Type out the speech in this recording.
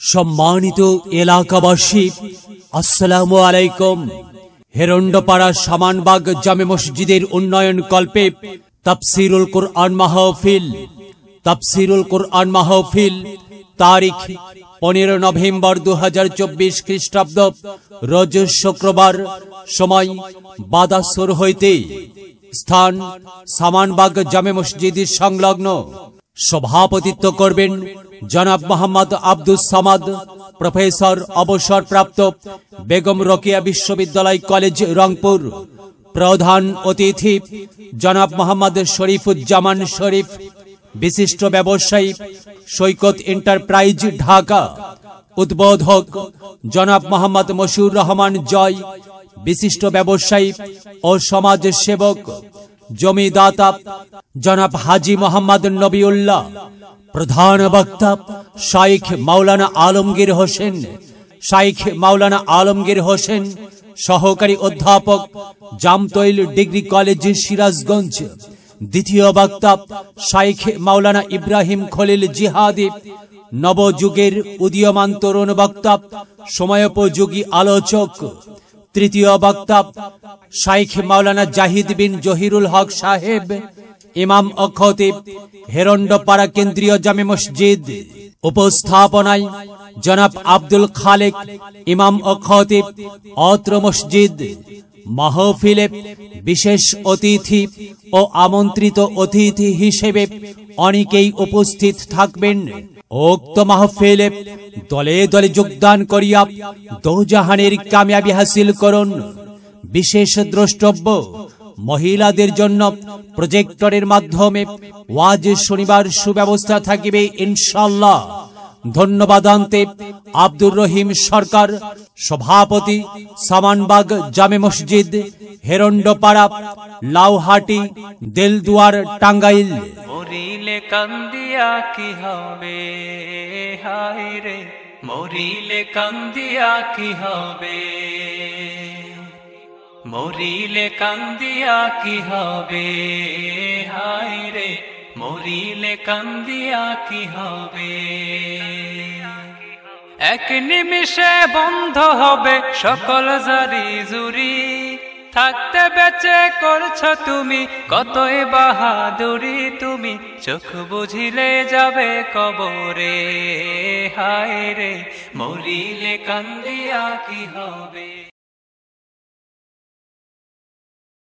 সম্মানিত এলাকাবাসী, আসসালামু আলাইকুম। হেরন্ডপাড়া সামানবাগ জামে মসজিদের উন্নয়ন কল্পে তাফসিরুল কোরআন মাহফিল তারিখ 15 নভেম্বর 2024 খ্রিস্টাব্দ, রোজ শুক্রবার, সময় বাদাসর হইতে, স্থান সামানবাগ জামে মসজিদ সংলগ্ন। সভাপতিত্ব করবেন জনাব মোহাম্মদ আব্দুস সামাদ, প্রফেসর, অবসরপ্রাপ্ত, বেগম রোকেয়া বিশ্ববিদ্যালয় কলেজ, রংপুর। প্রধান অতিথি জনাব মোহাম্মদ শরীফুজ্জামান শরীফ, বিশিষ্ট ব্যবসায়ী, সৈকত এন্টারপ্রাইজ, ঢাকা। উদ্বোধক জনাব মোহাম্মদ মশিউর রহমান জয়, বিশিষ্ট ব্যবসায়ী ও সমাজ সেবক। জমিদাতা জনাব হাজি মোহাম্মদ নবিউল্লাহ। প্রধান বক্তা শাইখ মাওলানা আলমগীর হোসেন, সহকারী অধ্যাপক, জামতৈল ডিগ্রি কলেজ, সিরাজগঞ্জ। দ্বিতীয় বক্তা শাইখ মাওলানা ইব্রাহিম খলিল জিহাদি, নবযুগের উদীয়মান তরুণ বক্তা, সময়োপযোগী আলোচক। তৃতীয় বক্তা শাইখ মাওলানা জাহিদ বিন জহিরুল হক সাহেব, ইমাম ও খতিব, হেরন্ডপাড়া কেন্দ্রীয় জামে মসজিদ। উপস্থাপনায় জনাব আব্দুল খালেক, ইমাম ও খতিব, অত্র মসজিদ। মাহফিলে বিশেষ অতিথি ও আমন্ত্রিত অতিথি হিসেবে অনেকেই উপস্থিত থাকবেন। উক্ত মাহফিলে দলে দলে যোগদান করিয়া দোজাহানের কামিয়াবি হাসিল করুন। বিশেষ দ্রষ্টব্য, মহিলাদের জন্য প্রজেক্টরের মাধ্যমে ওয়াজ শনিবার সুব্যবস্থা থাকিবে ইনশাআল্লাহ। ধন্যবাদান্তে আব্দুর রহিম সরকার, সভাপতি, সামানবাগ জামে মসজিদ, হেরন্ডপাড়া, লাউহাটি, দেলদুয়ার, টাঙ্গাইল। মরিলে কান্দিয়া কি হবে, হায় রে মরিলে কান্দিয়া কি হবে, মরিলে কান্দিয়া কি হবে, হায় রে মরিলে কান্দিয়া কি হবে। এক নিমিষে বন্ধ হবে সকল জারি জুরি, থাকতে বেঁচে করছ তুমি কতই বাহাদুরি, তুমি চোখ বুঝিলে যাবে কবরে, হায় রে মরিলে কান্দিয়া কি হবে।